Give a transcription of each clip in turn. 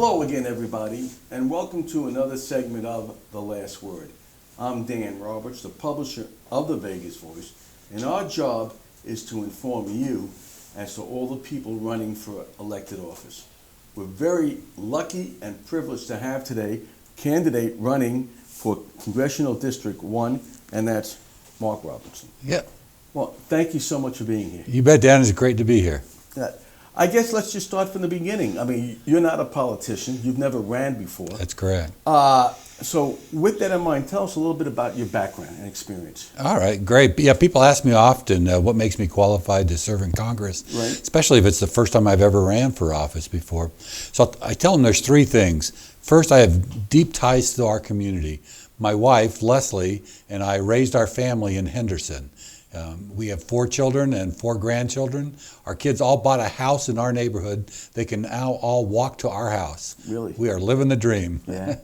Hello again, everybody, and welcome to another segment of The Last Word. I'm Dan Roberts, the publisher of the Vegas Voice, and our job is to inform you as to all the people running for elected office. We're very lucky and privileged to have today a candidate running for Congressional District 1, and that's Mark Robertson. Yeah. Well, thank you so much for being here. You bet, Dan. It's great to be here. I guess let's just start from the beginning. I mean, you're not a politician. You've never ran before. That's correct. So with that in mind, tell us a little bit about your background and experience. All right, great. Yeah, people ask me often what makes me qualified to serve in Congress, Right. especially if it's the first time I've ever ran for office before. So I tell them there's three things. First, I have deep ties to our community. My wife, Leslie, and I raised our family in Henderson. We have 4 children and 4 grandchildren. Our kids all bought a house in our neighborhood. They can now all walk to our house. Really? We are living the dream. Yeah.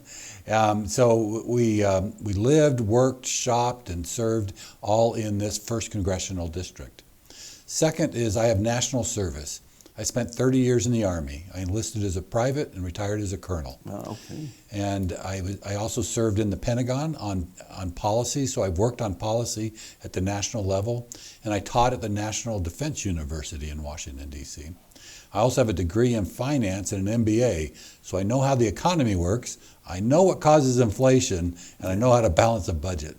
So we lived, worked, shopped, and served all in this 1st Congressional District. Second is I have national service. I spent 30 years in the Army. I enlisted as a private and retired as a colonel. Oh, okay. And I also served in the Pentagon on policy, so I've worked on policy at the national level, and I taught at the National Defense University in Washington, D.C. I also have a degree in finance and an MBA, so I know how the economy works, I know what causes inflation, and I know how to balance a budget.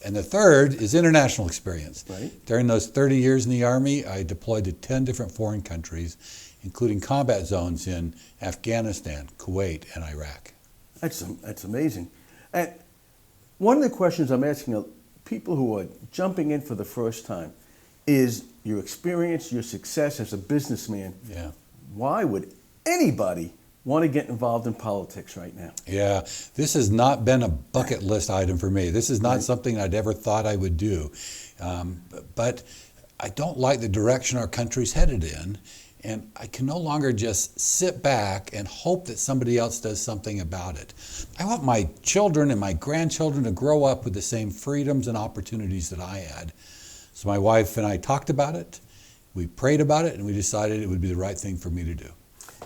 And the third is international experience. Right. During those 30 years in the Army, I deployed to 10 different foreign countries, including combat zones in Afghanistan, Kuwait, and Iraq. That's amazing. And one of the questions I'm asking people who are jumping in for the first time is your experience, your success as a businessman. Yeah. Why would anybody want to get involved in politics right now? Yeah, this has not been a bucket list item for me. This is not something I'd ever thought I would do. But I don't like the direction our country's headed in, and I can no longer just sit back and hope that somebody else does something about it. I want my children and my grandchildren to grow up with the same freedoms and opportunities that I had. So my wife and I talked about it, we prayed about it, and we decided it would be the right thing for me to do.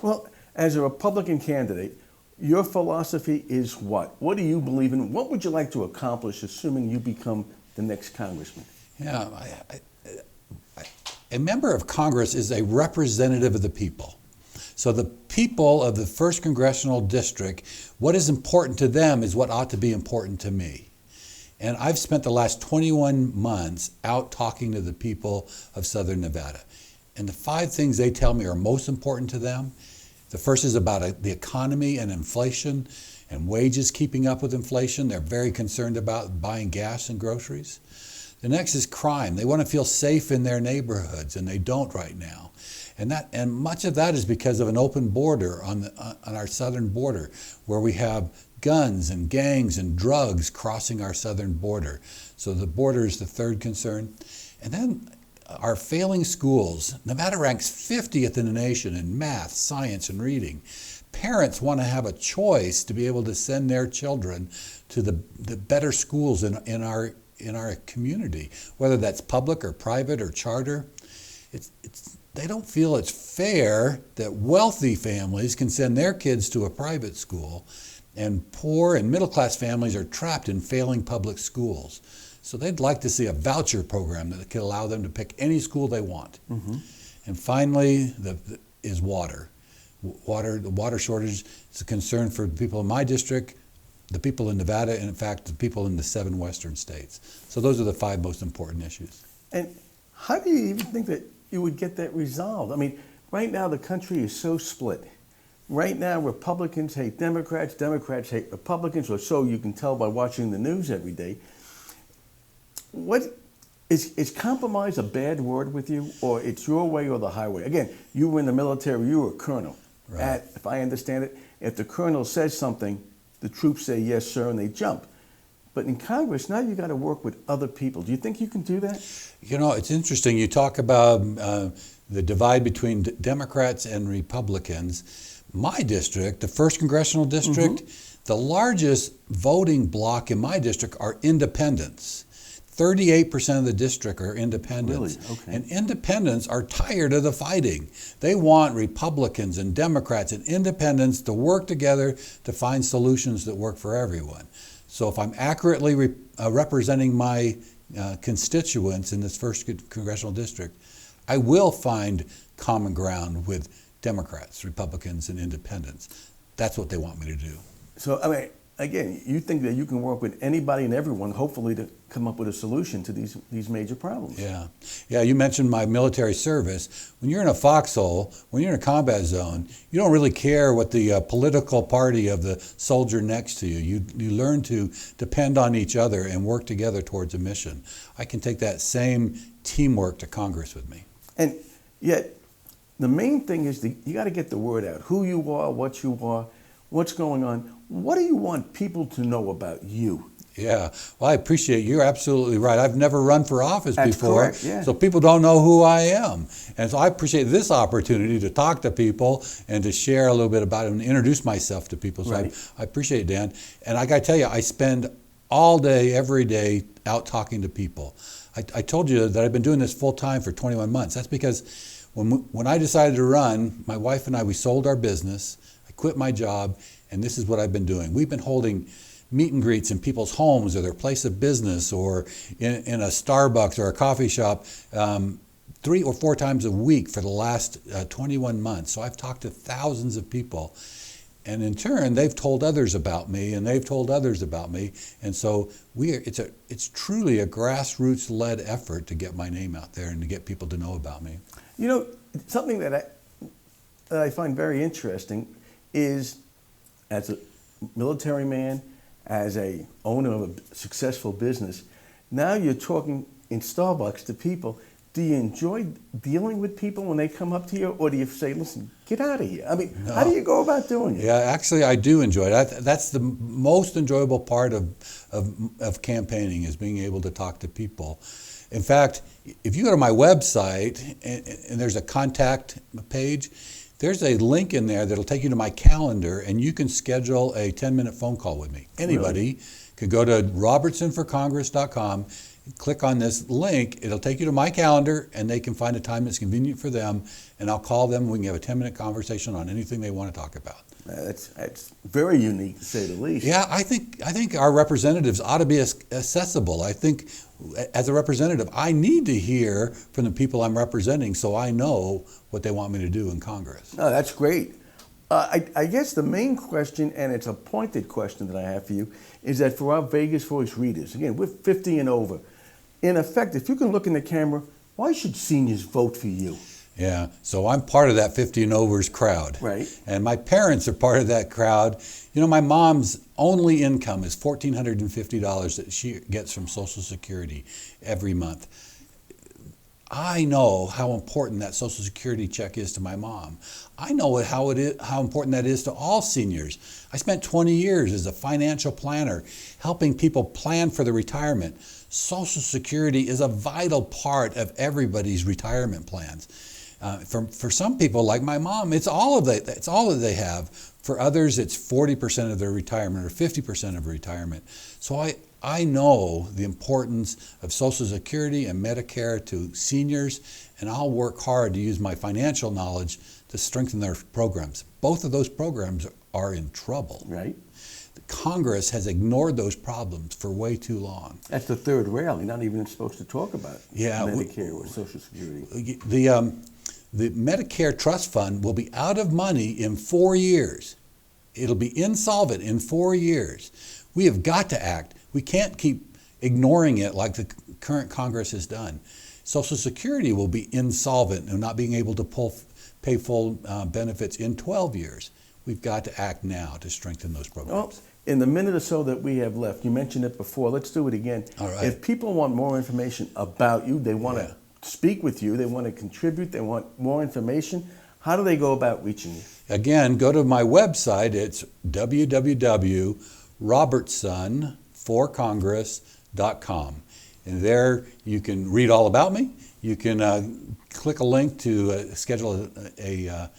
Well, as a Republican candidate, your philosophy is what? What do you believe in? What would you like to accomplish, assuming you become the next congressman? Yeah, a member of Congress is a representative of the people. So the people of the 1st Congressional District, what is important to them is what ought to be important to me. And I've spent the last 21 months out talking to the people of Southern Nevada. And the 5 things they tell me are most important to them. The first is about the economy and inflation and wages keeping up with inflation. They're very concerned about buying gas and groceries. The next is crime. They want to feel safe in their neighborhoods, and they don't right now. And much of that is because of an open border on our southern border, where we have guns and gangs and drugs crossing our southern border. So the border is the third concern. And then our failing schools. Nevada ranks 50th in the nation in math, science, and reading. Parents want to have a choice to be able to send their children to the better schools in our community, whether that's public or private or charter. They don't feel it's fair that wealthy families can send their kids to a private school, and poor and middle-class families are trapped in failing public schools. So they'd like to see a voucher program that could allow them to pick any school they want. Mm-hmm. And finally, is water. The water shortage is a concern for the people in my district, the people in Nevada, and in fact, the people in the 7 western states. So those are the 5 most important issues. And how do you even think that you would get that resolved? I mean, right now the country is so split. Right now, Republicans hate Democrats, Democrats hate Republicans, or so you can tell by watching the news every day. What is compromise a bad word with you, or it's your way or the highway? Again, you were in the military, you were a colonel. Right. If I understand it, if the colonel says something, the troops say yes, sir, and they jump. But in Congress, now you got to work with other people. Do you think you can do that? You know, it's interesting. You talk about the divide between Democrats and Republicans. My district, the 1st Congressional District, the largest voting bloc in my district are independents. 38% of the district are independents. Really? Okay. And independents are tired of the fighting. They want Republicans and Democrats and independents to work together to find solutions that work for everyone. So if I'm accurately representing my constituents in this first congressional district, I will find common ground with Democrats, Republicans, and independents. That's what they want me to do. So, I mean, again, you think that you can work with anybody and everyone, hopefully, to come up with a solution to these major problems. Yeah, you mentioned my military service. When you're in a foxhole, when you're in a combat zone, you don't really care what the political party of the soldier next to you. You learn to depend on each other and work together towards a mission. I can take that same teamwork to Congress with me. And yet, the main thing is you got to get the word out. Who you are, what you are, what's going on. What do you want people to know about you? Yeah, well, I appreciate you. You're absolutely right. I've never run for office That's before, correct, yeah. So people don't know who I am. And so I appreciate this opportunity to talk to people and to share a little bit about it and introduce myself to people. So Right. I appreciate it, Dan. And I got to tell you, I spend all day, every day out talking to people. I told you that I've been doing this full time for 21 months. That's because when I decided to run, my wife and I, we sold our business. I quit my job, and this is what I've been doing. We've been holding meet and greets in people's homes or their place of business or in a Starbucks or a coffee shop 3 or 4 times a week for the last 21 months. So I've talked to thousands of people. And in turn, they've told others about me, and they've told others about me. And so it's truly a grassroots-led effort to get my name out there and to get people to know about me. You know, something that I find very interesting is, as a military man, as a owner of a successful business, now you're talking in Starbucks to people. Do you enjoy dealing with people when they come up to you, or do you say, listen, get out of here? I mean, No. How do you go about doing it? Yeah, actually, I do enjoy it. That's the most enjoyable part of campaigning, is being able to talk to people. In fact, if you go to my website and there's a contact page, there's a link in there that'll take you to my calendar, and you can schedule a 10-minute phone call with me. Anybody could go to robertsonforcongress.com, click on this link. It'll take you to my calendar, and they can find a time that's convenient for them, and I'll call them. We can have a 10-minute conversation on anything they want to talk about. That's very unique, to say the least. Yeah, I think our representatives ought to be accessible. I think as a representative, I need to hear from the people I'm representing so I know what they want me to do in Congress. No, that's great. I guess the main question, and it's a pointed question that I have for you, is that for our Vegas Voice readers, again, we're 50 and over, in effect, if you can look in the camera, why should seniors vote for you? Yeah, so I'm part of that 50 and overs crowd. Right. And my parents are part of that crowd. You know, my mom's only income is $1,450 that she gets from Social Security every month. I know how important that Social Security check is to my mom. I know how important that is to all seniors. I spent 20 years as a financial planner helping people plan for their retirement. Social Security is a vital part of everybody's retirement plans. For some people, like my mom, it's all that they have. For others, it's 40% of their retirement or 50% of retirement. So I know the importance of Social Security and Medicare to seniors, and I'll work hard to use my financial knowledge to strengthen their programs. Both of those programs are in trouble. Right. Congress has ignored those problems for way too long. That's the third rail. You're not even supposed to talk about Medicare or Social Security. The Medicare Trust Fund will be out of money in 4 years. It'll be insolvent in 4 years. We have got to act. We can't keep ignoring it like the current Congress has done. Social Security will be insolvent and not being able to pay full benefits in 12 years. We've got to act now to strengthen those programs. Well, in the minute or so that we have left, you mentioned it before, let's do it again. All right. If people want more information about you, they want to speak with you, they want to contribute, they want more information, how do they go about reaching you? Again, go to my website. It's www.robertsonforcongress.com. And there you can read all about me. You can click a link to schedule a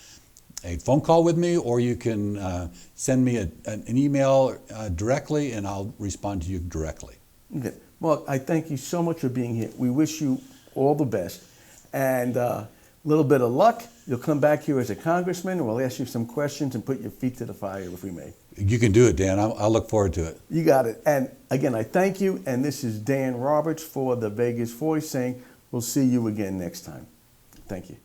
phone call with me, or you can send me an email directly, and I'll respond to you directly. Okay. Mark, I thank you so much for being here. We wish you all the best. And a little bit of luck. You'll come back here as a congressman, and we'll ask you some questions and put your feet to the fire, if we may. You can do it, Dan. I'll look forward to it. You got it. And again, I thank you. And this is Dan Roberts for the Vegas Voice saying we'll see you again next time. Thank you.